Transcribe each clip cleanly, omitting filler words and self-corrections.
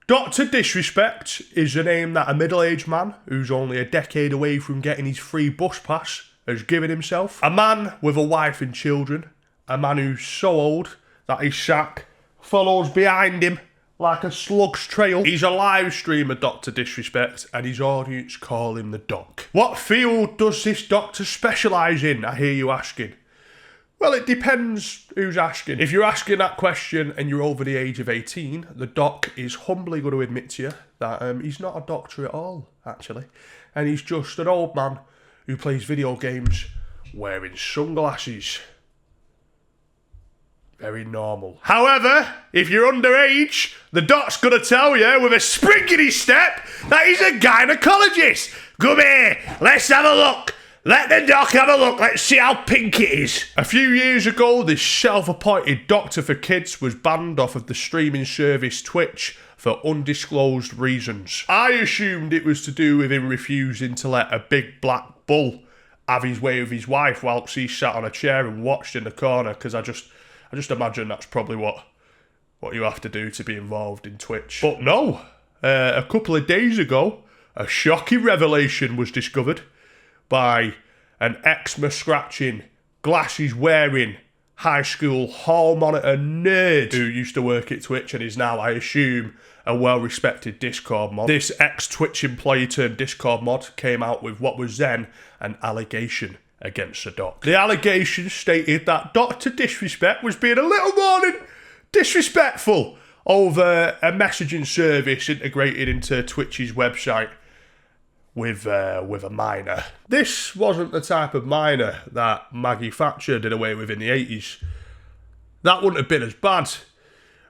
Dr. Disrespect is the name that a middle-aged man who's only a decade away from getting his free bus pass has given himself. A man with a wife and children. A man who's so old that his sack follows behind him like a slug's trail. He's a live streamer, Dr. Disrespect, and his audience call him the Doc. What field does this doctor specialise in, I hear you asking? Well, it depends who's asking. If you're asking that question and you're over the age of 18, the Doc is humbly going to admit to you that he's not a doctor at all, actually. And he's just an old man who plays video games wearing sunglasses. Very normal. However, if you're underage, the Doc's going to tell you with a spring in his step that he's a gynecologist. Come here, let's have a look. Let the Doc have a look. Let's see how pink it is. A few years ago, this self-appointed doctor for kids was banned off of the streaming service Twitch for undisclosed reasons. I assumed it was to do with him refusing to let a big black bull have his way with his wife whilst he sat on a chair and watched in the corner, because I just imagine that's probably what you have to do to be involved in Twitch. But no, a couple of days ago, a shocking revelation was discovered by an eczema-scratching, glasses-wearing, high school hall monitor nerd who used to work at Twitch and is now, I assume, a well-respected Discord mod. This ex-Twitch employee turned Discord mod came out with what was then an allegation against the Doc. The allegation stated that Dr. Disrespect was being a little more than disrespectful over a messaging service integrated into Twitch's website with a minor. This wasn't the type of minor that Maggie Thatcher did away with in the 80s. That wouldn't have been as bad.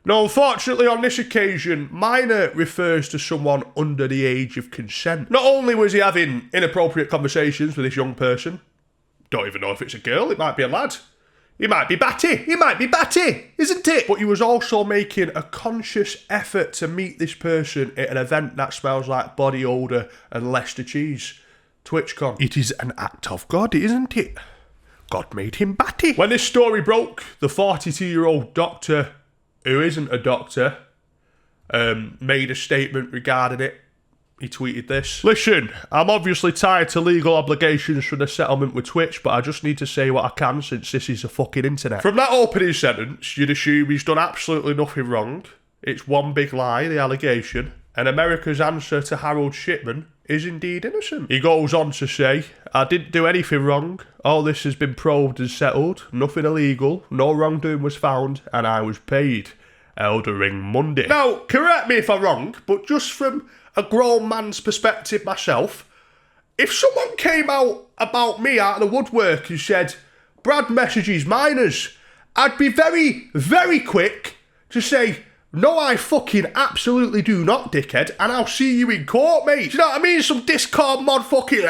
No, unfortunately on this occasion, minor refers to someone under the age of consent. Not only was he having inappropriate conversations with this young person, don't even know if it's a girl, it might be a lad. He might be batty, isn't it? But he was also making a conscious effort to meet this person at an event that smells like body odour and Leicester cheese. TwitchCon. It is an act of God, isn't it? God made him batty. When this story broke, the 42-year-old doctor, who isn't a doctor, made a statement regarding it. He tweeted this. Listen, I'm obviously tied to legal obligations from the settlement with Twitch, but I just need to say what I can since this is the fucking internet. From that opening sentence, you'd assume he's done absolutely nothing wrong. It's one big lie, the allegation, and America's answer to Harold Shipman is indeed innocent. He goes on to say, I didn't do anything wrong. All this has been probed and settled. Nothing illegal. No wrongdoing was found, and I was paid. Elder Ring Monday. Now, correct me if I'm wrong, but just from a grown man's perspective myself, if someone came out about me out of the woodwork and said, Brad messages minors, I'd be very, very quick to say, no, I fucking absolutely do not, dickhead, and I'll see you in court, mate. Do you know what I mean? Some Discord mod fucking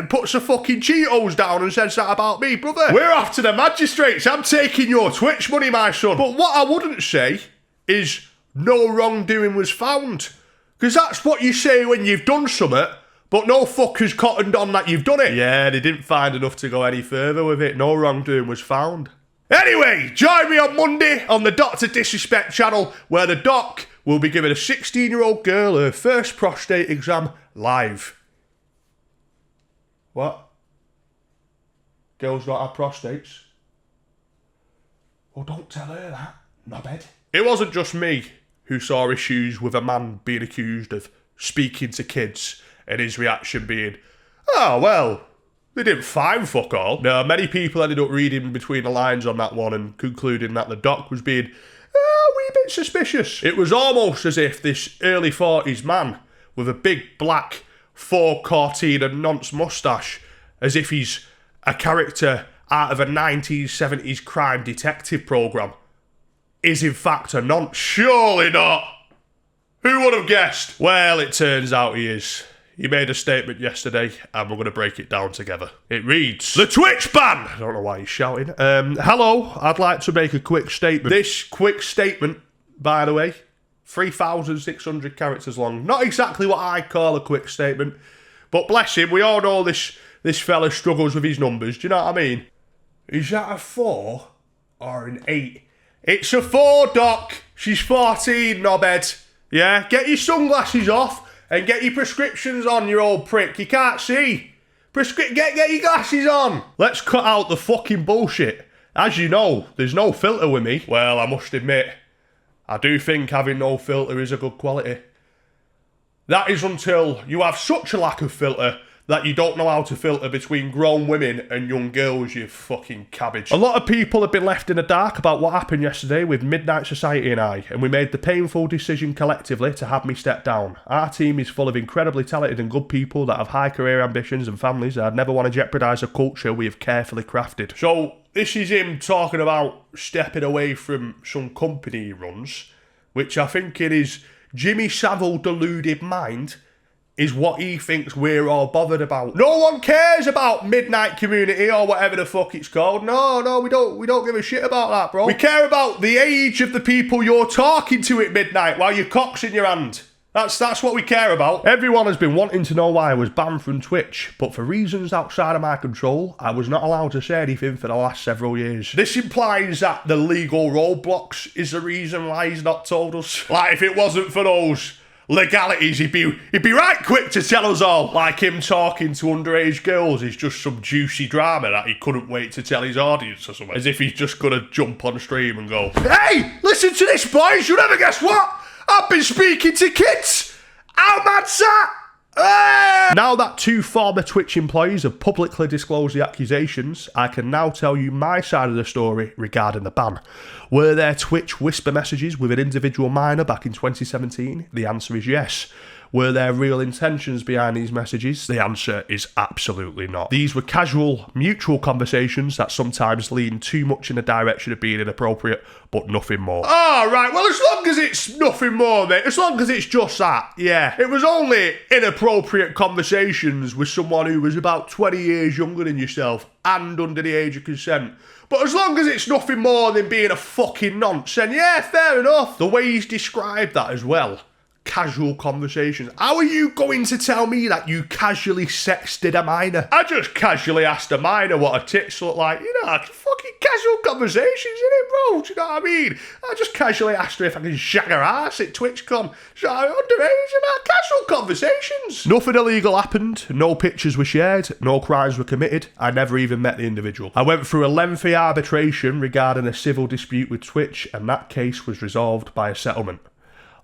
puts a fucking Cheetos down and says that about me, brother. We're off to the magistrates. I'm taking your Twitch money, my son. But what I wouldn't say is no wrongdoing was found. Because that's what you say when you've done something, but no fuckers cottoned on that you've done it. Yeah, they didn't find enough to go any further with it. No wrongdoing was found. Anyway, join me on Monday on the Dr. Disrespect channel, where the Doc will be giving a 16-year-old girl her first prostate exam live. What? Girls don't have prostates? Well, don't tell her that, knobhead. It wasn't just me who saw issues with a man being accused of speaking to kids and his reaction being, oh, well, they didn't find fuck all. No, many people ended up reading between the lines on that one and concluding that the Doc was being a wee bit suspicious. It was almost as if this early 40s man with a big black 4-cartoon and nonce moustache, as if he's a character out of a 1970s crime detective programme, is in fact a nonce. Surely not. Who would have guessed? Well, it turns out he is. He made a statement yesterday, and we're going to break it down together. It reads, the Twitch ban! I don't know why he's shouting. Hello, I'd like to make a quick statement. This quick statement, by the way, 3,600 characters long. Not exactly what I call a quick statement, but bless him, we all know this fella struggles with his numbers. Do you know what I mean? Is that a 4 or an 8? It's a 4, Doc. She's 14, knobhead. Yeah, get your sunglasses off and get your prescriptions on, you old prick. You can't see. Get your glasses on. Let's cut out the fucking bullshit. As you know, there's no filter with me. Well, I must admit, I do think having no filter is a good quality. That is until you have such a lack of filter that you don't know how to filter between grown women and young girls, you fucking cabbage. A lot of people have been left in the dark about what happened yesterday with Midnight Society and I, and we made the painful decision collectively to have me step down. Our team is full of incredibly talented and good people that have high career ambitions and families that I'd never want to jeopardise a culture we have carefully crafted. So, this is him talking about stepping away from some company he runs, which I think in his Jimmy Savile deluded mind is what he thinks we're all bothered about. No one cares about Midnight Community or whatever the fuck it's called. No, we don't give a shit about that, bro. We care about the age of the people you're talking to at midnight while your cock's in your hand. That's what we care about. Everyone has been wanting to know why I was banned from Twitch, but for reasons outside of my control, I was not allowed to say anything for the last several years. This implies that the legal roadblocks is the reason why he's not told us. Like, if it wasn't for those legalities, he'd be right quick to tell us all. Like him talking to underage girls is just some juicy drama that he couldn't wait to tell his audience or something. As if he's just gonna jump on stream and go, "Hey, listen to this, boys, you'll never guess what? I've been speaking to kids! How mad's that? Hey!" Now that 2 former Twitch employees have publicly disclosed the accusations, I can now tell you my side of the story regarding the ban. Were there Twitch whisper messages with an individual minor back in 2017? The answer is yes. Were there real intentions behind these messages? The answer is absolutely not. These were casual, mutual conversations that sometimes lean too much in the direction of being inappropriate, but nothing more. Oh, right, well, as long as it's nothing more, mate, as long as it's just that, yeah. It was only inappropriate conversations with someone who was about 20 years younger than yourself and under the age of consent. But as long as it's nothing more than being a fucking nonce, then yeah, fair enough. The way he's described that as well. Casual conversations. How are you going to tell me that you casually sexted a minor? I just casually asked a minor what her tits look like. You know, like fucking casual conversations, innit, bro? Do you know what I mean? I just casually asked her if I can shag her ass at TwitchCon. So underage and that casual conversations. Nothing illegal happened. No pictures were shared. No crimes were committed. I never even met the individual. I went through a lengthy arbitration regarding a civil dispute with Twitch, and that case was resolved by a settlement.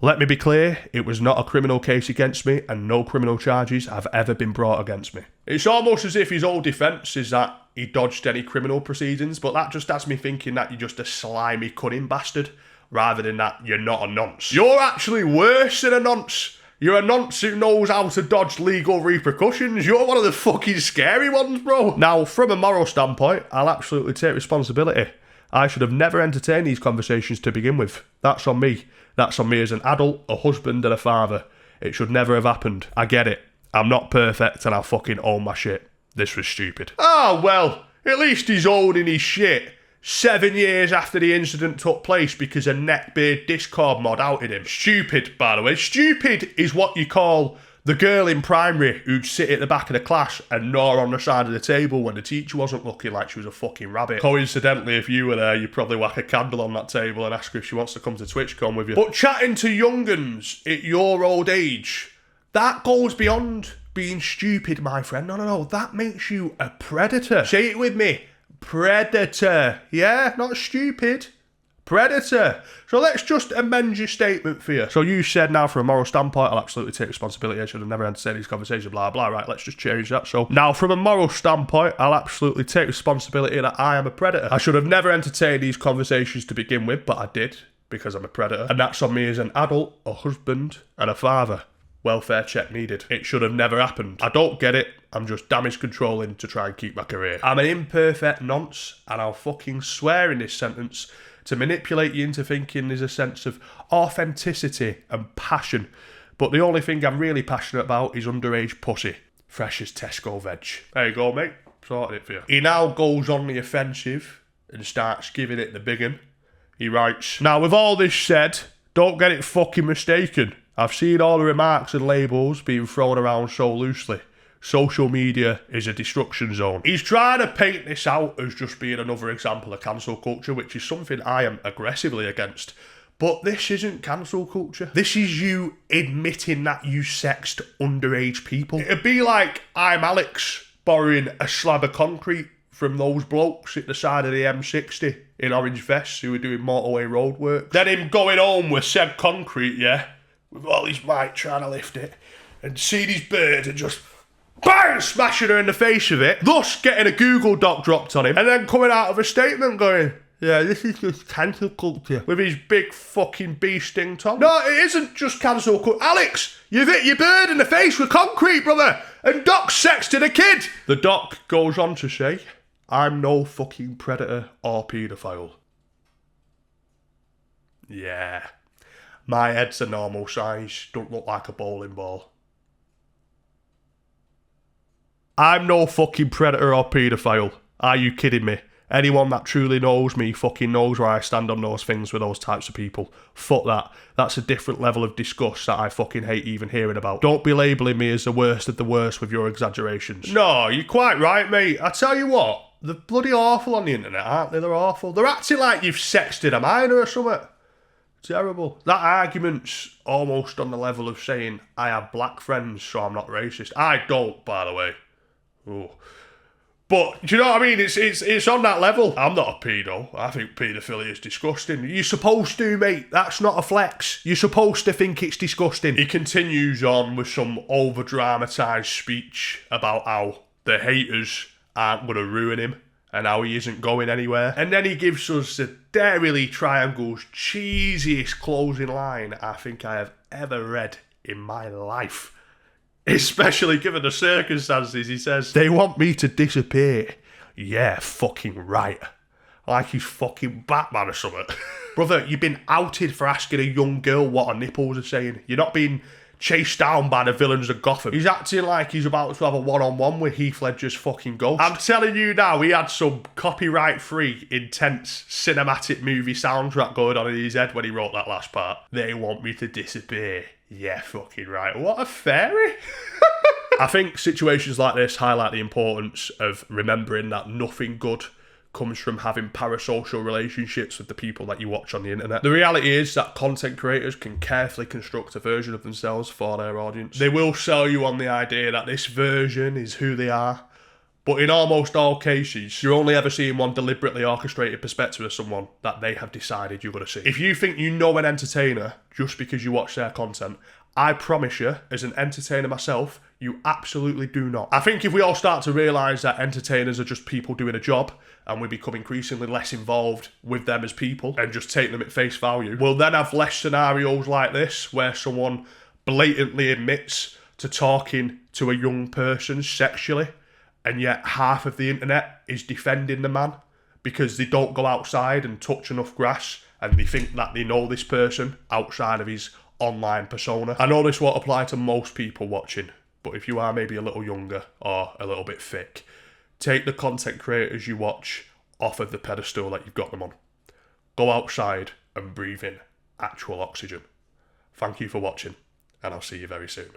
Let me be clear, it was not a criminal case against me, and no criminal charges have ever been brought against me. It's almost as if his whole defence is that he dodged any criminal proceedings, but that just has me thinking that you're just a slimy, cunning bastard, rather than that you're not a nonce. You're actually worse than a nonce. You're a nonce who knows how to dodge legal repercussions. You're one of the fucking scary ones, bro. Now, from a moral standpoint, I'll absolutely take responsibility. I should have never entertained these conversations to begin with. That's on me. That's on me as an adult, a husband and a father. It should never have happened. I get it. I'm not perfect and I fucking own my shit. This was stupid. Oh, well, at least he's owning his shit 7 years after the incident took place because a neckbeard Discord mod outed him. Stupid, by the way. Stupid is what you call the girl in primary who'd sit at the back of the class and gnaw on the side of the table when the teacher wasn't looking like she was a fucking rabbit. Coincidentally, if you were there, you'd probably whack a candle on that table and ask her if she wants to come to TwitchCon with you. But chatting to young'uns at your old age, that goes beyond being stupid, my friend. No. That makes you a predator. Say it with me. Predator. Yeah, not stupid. Predator. So let's just amend your statement for you. So you said now from a moral standpoint, I'll absolutely take responsibility. I should have never entertained these conversations, blah, blah, right, let's just change that. So now from a moral standpoint, I'll absolutely take responsibility that I am a predator. I should have never entertained these conversations to begin with, but I did because I'm a predator. And that's on me as an adult, a husband, and a father. Welfare check needed. It should have never happened. I don't get it. I'm just damage controlling to try and keep my career. I'm an imperfect nonce, and I'll fucking swear in this sentence to manipulate you into thinking there's a sense of authenticity and passion. But the only thing I'm really passionate about is underage pussy. Fresh as Tesco veg. There you go, mate. Sorted it for you. He now goes on the offensive and starts giving it the big un. He writes, "Now, with all this said, don't get it fucking mistaken. I've seen all the remarks and labels being thrown around so loosely. Social media is a destruction zone." He's trying to paint this out as just being another example of cancel culture, which is something I am aggressively against. But this isn't cancel culture. This is you admitting that you sexed underage people. It'd be like I'm Alex borrowing a slab of concrete from those blokes at the side of the M60 in orange vests who were doing motorway road work. Then him going home with said concrete, yeah, with all his might trying to lift it, and seeing his bird and just bang, smashing her in the face with it, thus getting a Google Doc dropped on him, and then coming out of a statement going, yeah, this is just cancel culture. With his big fucking bee sting tongue. No, it isn't just cancel culture. Alex, you've hit your bird in the face with concrete, brother, and Doc sexted a kid. The doc goes on to say, I'm no fucking predator or paedophile. Yeah. My head's a normal size, don't look like a bowling ball. I'm no fucking predator or paedophile. Are you kidding me? Anyone that truly knows me fucking knows where I stand on those things with those types of people. Fuck that. That's a different level of disgust that I fucking hate even hearing about. Don't be labelling me as the worst of the worst with your exaggerations. No, you're quite right, mate. I tell you what, they're bloody awful on the internet, aren't they? They're awful. They're acting like you've sexted a minor or something. Terrible. That argument's almost on the level of saying, I have black friends, so I'm not racist. I don't, by the way. Oh. But, do you know what I mean? It's on that level. I'm not a pedo. I think paedophilia is disgusting. You're supposed to, mate. That's not a flex. You're supposed to think it's disgusting. He continues on with some over-dramatised speech about how the haters aren't going to ruin him and how he isn't going anywhere. And then he gives us the Dairy Lee Triangle's cheesiest closing line I think I have ever read in my life. Especially given the circumstances, he says, they want me to disappear. Yeah, fucking right. Like he's fucking Batman or something. Brother, you've been outed for asking a young girl what her nipples are saying. You're not being chased down by the villains of Gotham. He's acting like he's about to have a one-on-one with Heath Ledger's fucking ghost. I'm telling you now, he had some copyright-free, intense, cinematic movie soundtrack going on in his head when he wrote that last part. They want me to disappear. Yeah, fucking right. What a fairy. I think situations like this highlight the importance of remembering that nothing good comes from having parasocial relationships with the people that you watch on the internet. The reality is that content creators can carefully construct a version of themselves for their audience. They will sell you on the idea that this version is who they are, but in almost all cases, you're only ever seeing one deliberately orchestrated perspective of someone that they have decided you're going to see. If you think you know an entertainer just because you watch their content, I promise you, as an entertainer myself, you absolutely do not. I think if we all start to realise that entertainers are just people doing a job and we become increasingly less involved with them as people and just take them at face value, we'll then have less scenarios like this where someone blatantly admits to talking to a young person sexually and yet half of the internet is defending the man because they don't go outside and touch enough grass and they think that they know this person outside of his online persona. I know this won't apply to most people watching, but if you are maybe a little younger or a little bit thick, take the content creators you watch off of the pedestal that you've got them on. Go outside and breathe in actual oxygen. Thank you for watching, and I'll see you very soon.